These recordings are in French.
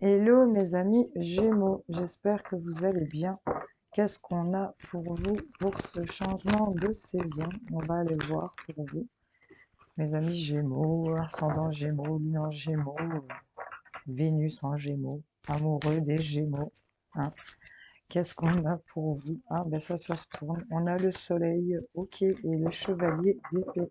Hello mes amis Gémeaux, j'espère que vous allez bien. Qu'est-ce qu'on a pour vous pour ce changement de saison? On va aller voir pour vous. Mes amis Gémeaux, ascendant Gémeaux, lune en Gémeaux, Vénus en Gémeaux, amoureux des Gémeaux. Hein. Qu'est-ce qu'on a pour vous? Ah ben ça se retourne. On a le soleil, ok, et le chevalier d'épée.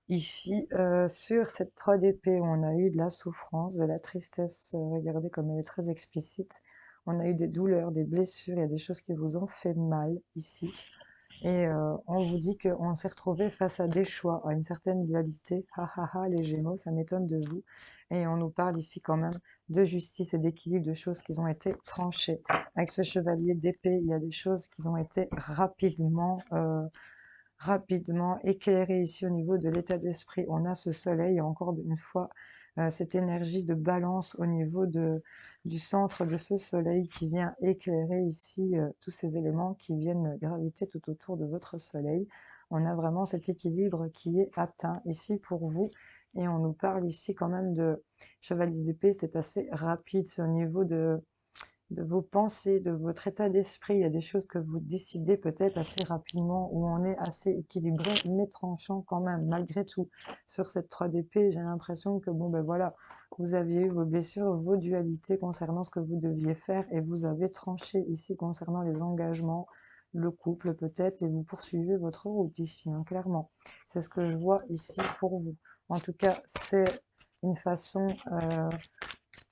Ici, sur cette 3 d'épée, on a eu de la souffrance, de la tristesse, regardez comme elle est très explicite. On a eu des douleurs, des blessures, il y a des choses qui vous ont fait mal ici. Et on vous dit qu'on s'est retrouvé face à des choix, à une certaine dualité. Ha ha ha, les Gémeaux, ça m'étonne de vous. Et on nous parle ici quand même de justice et d'équilibre, de choses qui ont été tranchées. Avec ce chevalier d'épée, il y a des choses qui ont été rapidement éclairé ici au niveau de l'état d'esprit. On a ce soleil, et encore une fois, cette énergie de balance au niveau du centre de ce soleil qui vient éclairer ici tous ces éléments qui viennent graviter tout autour de votre soleil. On a vraiment cet équilibre qui est atteint ici pour vous. Et on nous parle ici quand même de chevalier d'épée, c'est assez rapide, c'est au niveau de vos pensées, de votre état d'esprit. Il y a des choses que vous décidez peut-être assez rapidement, où on est assez équilibré, mais tranchant quand même, malgré tout. Sur cette 3 d'épée, j'ai l'impression que, bon, ben voilà, vous aviez eu vos blessures, vos dualités concernant ce que vous deviez faire, et vous avez tranché ici concernant les engagements, le couple peut-être, et vous poursuivez votre route ici, hein, clairement. C'est ce que je vois ici pour vous. En tout cas, c'est une façon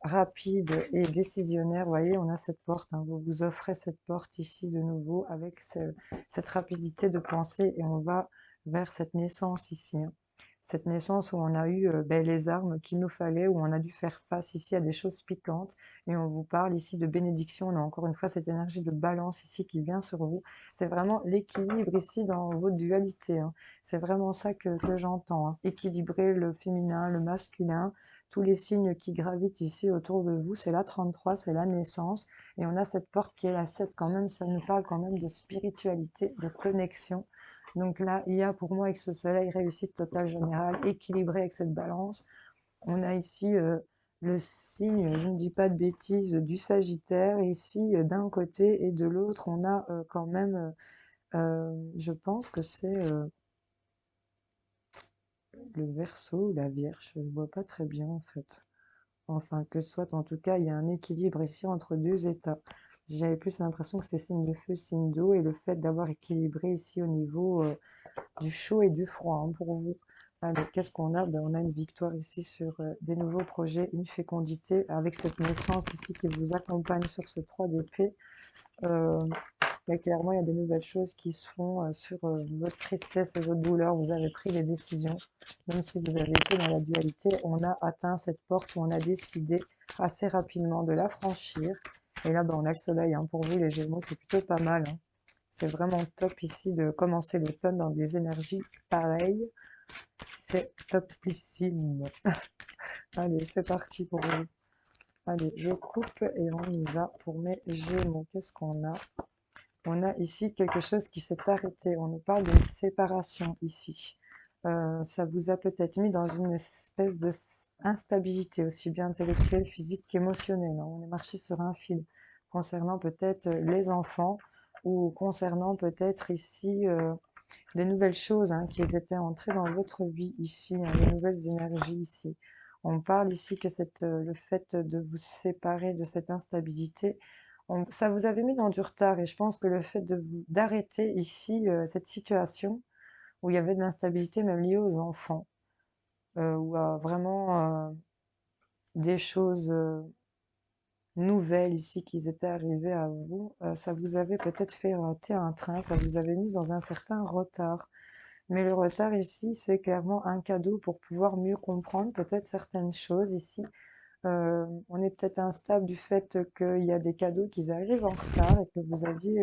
rapide et décisionnaire. Vous voyez, on a cette porte, hein. Vous vous offrez cette porte ici de nouveau avec cette rapidité de pensée et on va vers cette naissance ici. Hein. Cette naissance où on a eu ben, les armes qu'il nous fallait, où on a dû faire face ici à des choses piquantes et on vous parle ici de bénédiction. On a encore une fois cette énergie de balance ici qui vient sur vous. C'est vraiment l'équilibre ici dans votre dualité. Hein. C'est vraiment ça que j'entends. Hein. Équilibrer le féminin, le masculin, tous les signes qui gravitent ici autour de vous, c'est la 33, c'est la naissance, et on a cette porte qui est la 7 quand même, ça nous parle quand même de spiritualité, de connexion. Donc là, il y a pour moi avec ce soleil réussite totale générale, équilibré avec cette balance. On a ici le signe, je ne dis pas de bêtises, du Sagittaire, ici d'un côté, et de l'autre, on a quand même, je pense que c'est le Verseau ou la Vierge, je ne vois pas très bien en fait. Enfin, que soit, en tout cas, il y a un équilibre ici entre deux états. J'avais plus l'impression que c'est signe de feu, signe d'eau, et le fait d'avoir équilibré ici au niveau du chaud et du froid hein, pour vous. Alors, qu'est-ce qu'on a? Ben, on a une victoire ici sur des nouveaux projets, une fécondité, avec cette naissance ici qui vous accompagne sur ce 3 d'épée. Euh, Mais clairement, il y a des nouvelles choses qui se font sur votre tristesse et votre douleur. Vous avez pris des décisions. Même si vous avez été dans la dualité, on a atteint cette porte où on a décidé assez rapidement de la franchir. Et là, ben, on a le soleil. Hein. Pour vous, les Gémeaux, c'est plutôt pas mal. Hein. C'est vraiment top ici de commencer l'automne dans des énergies pareilles. C'est topissime. Allez, c'est parti pour vous. Allez, je coupe et on y va pour mes Gémeaux. Qu'est-ce qu'on a? On a ici quelque chose qui s'est arrêté. On nous parle d'une séparation ici. Ça vous a peut-être mis dans une espèce de instabilité, aussi bien intellectuelle, physique qu'émotionnelle. Hein. On est marché sur un fil concernant peut-être les enfants ou concernant peut-être ici des nouvelles choses hein, qui étaient entrées dans votre vie ici, hein, des nouvelles énergies ici. On parle ici que le fait de vous séparer de cette instabilité, ça vous avait mis dans du retard et je pense que le fait d'arrêter ici cette situation où il y avait de l'instabilité même liée aux enfants, où vraiment des choses nouvelles ici qui étaient arrivées à vous, ça vous avait peut-être fait rater un train, ça vous avait mis dans un certain retard. Mais le retard ici, c'est clairement un cadeau pour pouvoir mieux comprendre peut-être certaines choses ici. On est peut-être instable du fait qu'il y a des cadeaux qui arrivent en retard et que vous aviez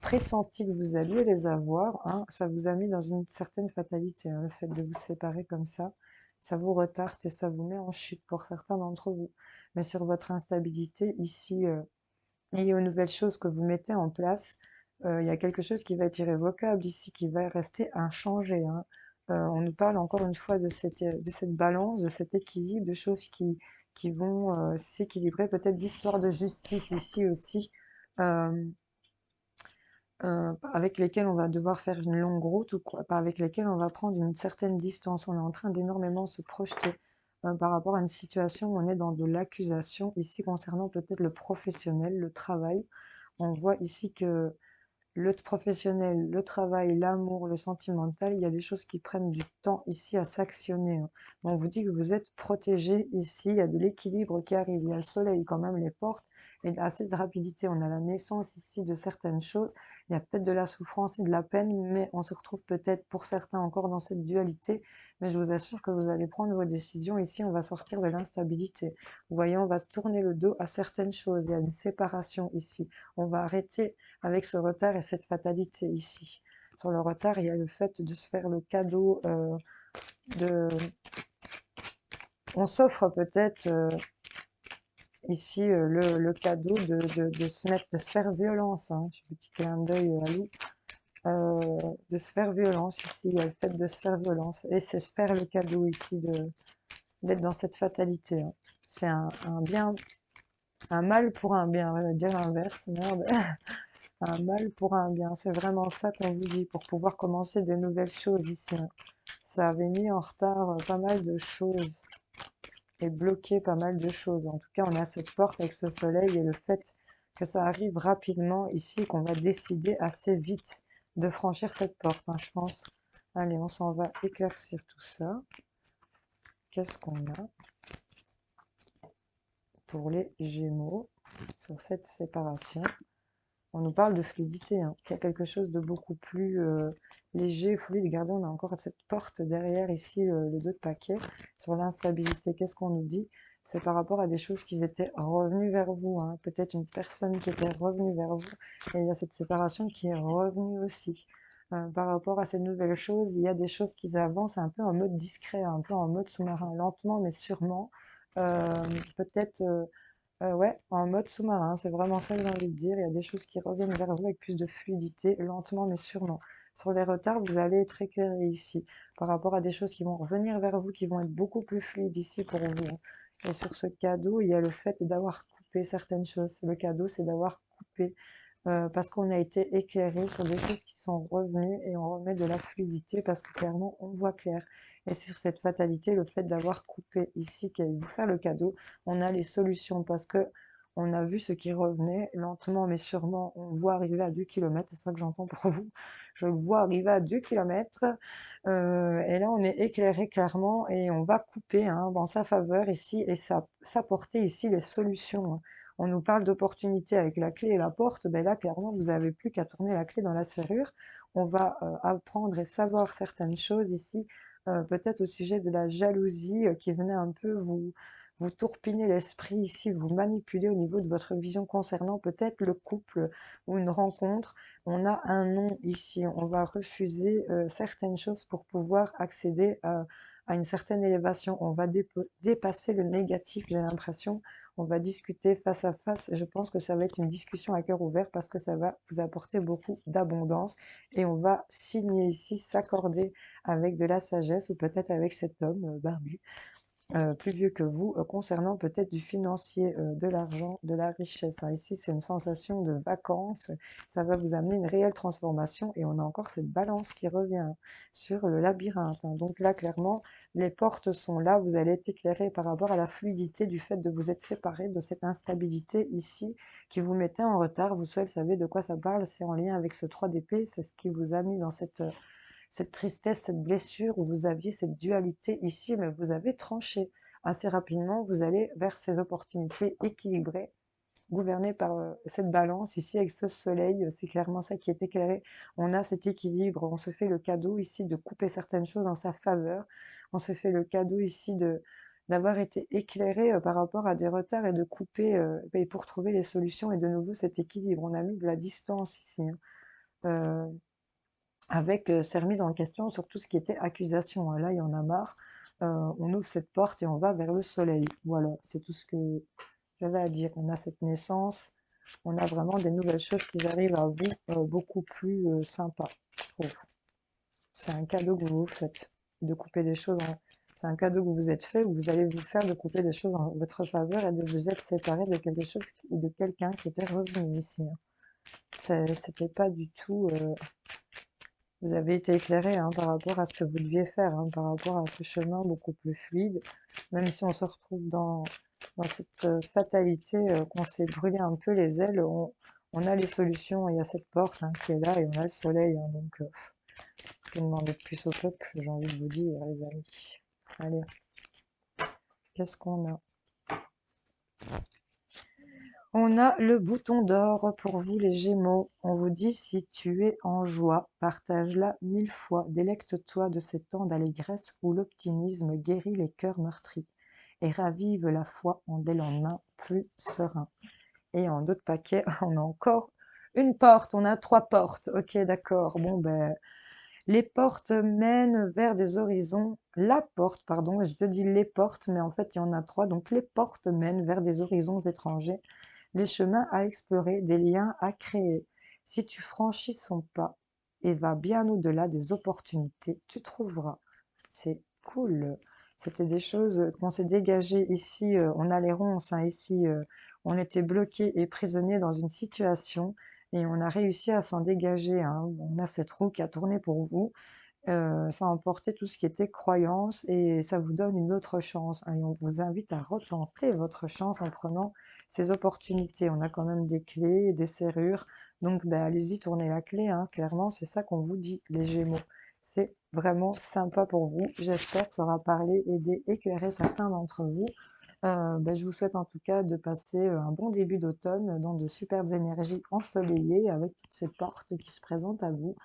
pressenti que vous alliez les avoir. Hein. Ça vous a mis dans une certaine fatalité, hein, le fait de vous séparer comme ça. Ça vous retarde et ça vous met en chute pour certains d'entre vous. Mais sur votre instabilité ici, liée aux nouvelles choses que vous mettez en place, il y a quelque chose qui va être irrévocable ici, qui va rester inchangé. Hein. On nous parle encore une fois de cette balance, de cet équilibre, de choses qui vont s'équilibrer, peut-être d'histoires de justice ici aussi, euh, avec lesquelles on va devoir faire une longue route ou quoi, avec lesquelles on va prendre une certaine distance. On est en train d'énormément se projeter par rapport à une situation où on est dans de l'accusation, ici concernant peut-être le professionnel, le travail. On voit ici que le professionnel, le travail, l'amour, le sentimental, il y a des choses qui prennent du temps ici à s'actionner, hein. On vous dit que vous êtes protégé ici, il y a de l'équilibre qui arrive, il y a le soleil quand même, les portes, et à cette rapidité, on a la naissance ici de certaines choses, il y a peut-être de la souffrance et de la peine, mais on se retrouve peut-être pour certains encore dans cette dualité, mais je vous assure que vous allez prendre vos décisions, ici on va sortir de l'instabilité. Vous voyez, on va se tourner le dos à certaines choses, il y a une séparation ici, on va arrêter avec ce retard et cette fatalité ici. Sur le retard, il y a le fait de se faire le cadeau de... On s'offre peut-être ici le cadeau de se mettre, de se faire violence, hein. Je petit clin d'œil à Lou. De se faire violence ici, il y a le fait de se faire violence. Et c'est se faire le cadeau ici d'être dans cette fatalité, hein. C'est un bien, un mal pour un bien, on va dire l'inverse, merde. Un mal pour un bien, c'est vraiment ça qu'on vous dit, pour pouvoir commencer de nouvelles choses ici, hein. Ça avait mis en retard pas mal de choses et bloqué pas mal de choses. En tout cas, on a cette porte avec ce soleil et le fait que ça arrive rapidement ici, qu'on va décider assez vite de franchir cette porte, hein, je pense. Allez, on s'en va éclaircir tout ça. Qu'est-ce qu'on a pour les Gémeaux sur cette séparation? On nous parle de fluidité, hein, qu'il y a quelque chose de beaucoup plus léger, fluide. Regardez, on a encore cette porte derrière ici, le dos de paquet. Sur l'instabilité, qu'est-ce qu'on nous dit? C'est par rapport à des choses qui étaient revenues vers vous, hein. Peut-être une personne qui était revenue vers vous. Et il y a cette séparation qui est revenue aussi. Par rapport à ces nouvelles choses, il y a des choses qui avancent un peu en mode discret, un peu en mode sous-marin, lentement mais sûrement. Euh, Peut-être ouais, en mode sous-marin, c'est vraiment ça que j'ai envie de dire. Il y a des choses qui reviennent vers vous avec plus de fluidité, lentement mais sûrement. Sur les retards, vous allez être éclairé ici, par rapport à des choses qui vont revenir vers vous, qui vont être beaucoup plus fluides ici pour vous, hein. Et sur ce cadeau, il y a le fait d'avoir coupé certaines choses. Le cadeau, c'est d'avoir coupé parce qu'on a été éclairé sur des choses qui sont revenues et on remet de la fluidité parce que clairement on voit clair. Et sur cette fatalité, le fait d'avoir coupé ici, qui allait vous faire le cadeau, on a les solutions parce que on a vu ce qui revenait lentement mais sûrement, on voit arriver à 2 kilomètres, c'est ça que j'entends pour vous. Je le vois arriver à 2 kilomètres et là on est éclairé clairement et on va couper, hein, dans sa faveur ici et s'apporter ici les solutions, hein. On nous parle d'opportunités avec la clé et la porte, ben là, clairement, vous n'avez plus qu'à tourner la clé dans la serrure. On va apprendre et savoir certaines choses ici, peut-être au sujet de la jalousie qui venait un peu vous tourpiner l'esprit ici, vous manipuler au niveau de votre vision concernant peut-être le couple ou une rencontre. On a un non ici, on va refuser certaines choses pour pouvoir accéder à une certaine élévation. On va dépasser le négatif, j'ai l'impression, on va discuter face à face et je pense que ça va être une discussion à cœur ouvert parce que ça va vous apporter beaucoup d'abondance et on va signer ici, s'accorder avec de la sagesse ou peut-être avec cet homme barbu plus vieux que vous, concernant peut-être du financier, de l'argent, de la richesse, hein. Ici, c'est une sensation de vacances, ça va vous amener une réelle transformation et on a encore cette balance qui revient sur le labyrinthe, hein. Donc là, clairement, les portes sont là, vous allez être éclairé par rapport à la fluidité du fait de vous être séparé de cette instabilité ici qui vous mettait en retard. Vous seul savez de quoi ça parle, c'est en lien avec ce 3 d'épée, c'est ce qui vous a mis dans cette tristesse, cette blessure où vous aviez cette dualité ici, mais vous avez tranché. Assez rapidement, vous allez vers ces opportunités équilibrées, gouvernées par cette balance ici avec ce soleil. C'est clairement ça qui est éclairé. On a cet équilibre, on se fait le cadeau ici de couper certaines choses en sa faveur. On se fait le cadeau ici d'avoir été éclairé par rapport à des retards et de couper et pour trouver les solutions et de nouveau cet équilibre. On a mis de la distance ici, hein. Euh, avec ces remises en question sur tout ce qui était accusation, hein. Là, il y en a marre. On ouvre cette porte et on va vers le soleil. Voilà, c'est tout ce que j'avais à dire. On a cette naissance, on a vraiment des nouvelles choses qui arrivent à vous, beaucoup plus sympas, je trouve. C'est un cadeau que vous vous faites, de couper des choses C'est un cadeau que vous vous êtes fait, où vous allez vous faire découper des choses en votre faveur et de vous être séparé de quelque chose ou de quelqu'un qui était revenu ici, hein. C'était pas du tout... vous avez été éclairé, hein, par rapport à ce que vous deviez faire, hein, par rapport à ce chemin beaucoup plus fluide, même si on se retrouve dans cette fatalité qu'on s'est brûlé un peu les ailes, on a les solutions, il y a cette porte, hein, qui est là et on a le soleil, hein, donc que demander de plus au peuple, j'ai envie de vous dire, les amis. Allez, qu'est-ce qu'on a? On a le bouton d'or pour vous les Gémeaux. On vous dit si tu es en joie, partage-la 1000 fois. Délecte-toi de ces temps d'allégresse où l'optimisme guérit les cœurs meurtris et ravive la foi en des lendemains plus sereins. Et en d'autres paquets, on a encore une porte. On a 3 portes. Ok, d'accord. Bon, ben, les portes mènent vers des horizons. La porte, pardon, je te dis les portes, mais en fait, il y en a 3. Donc, les portes mènent vers des horizons étrangers, des chemins à explorer, des liens à créer. Si tu franchis son pas et vas bien au-delà des opportunités, tu trouveras. C'est cool. C'était des choses qu'on s'est dégagées ici. On a les ronces, hein, ici. On était bloqués et prisonniers dans une situation et on a réussi à s'en dégager, hein. On a cette roue qui a tourné pour vous. Ça a emporté tout ce qui était croyance et ça vous donne une autre chance, hein, et on vous invite à retenter votre chance en prenant ces opportunités. On a quand même des clés, des serrures, donc ben, allez-y, tournez la clé, hein. Clairement, c'est ça qu'on vous dit, les Gémeaux. C'est vraiment sympa pour vous. J'espère que ça aura parlé, aidé, éclairé certains d'entre vous. Ben, je vous souhaite en tout cas de passer un bon début d'automne dans de superbes énergies ensoleillées avec toutes ces portes qui se présentent à vous.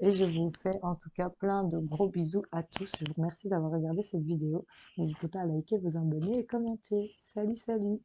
Et je vous fais en tout cas plein de gros bisous à tous. Je vous remercie d'avoir regardé cette vidéo. N'hésitez pas à liker, vous abonner et commenter. Salut, salut!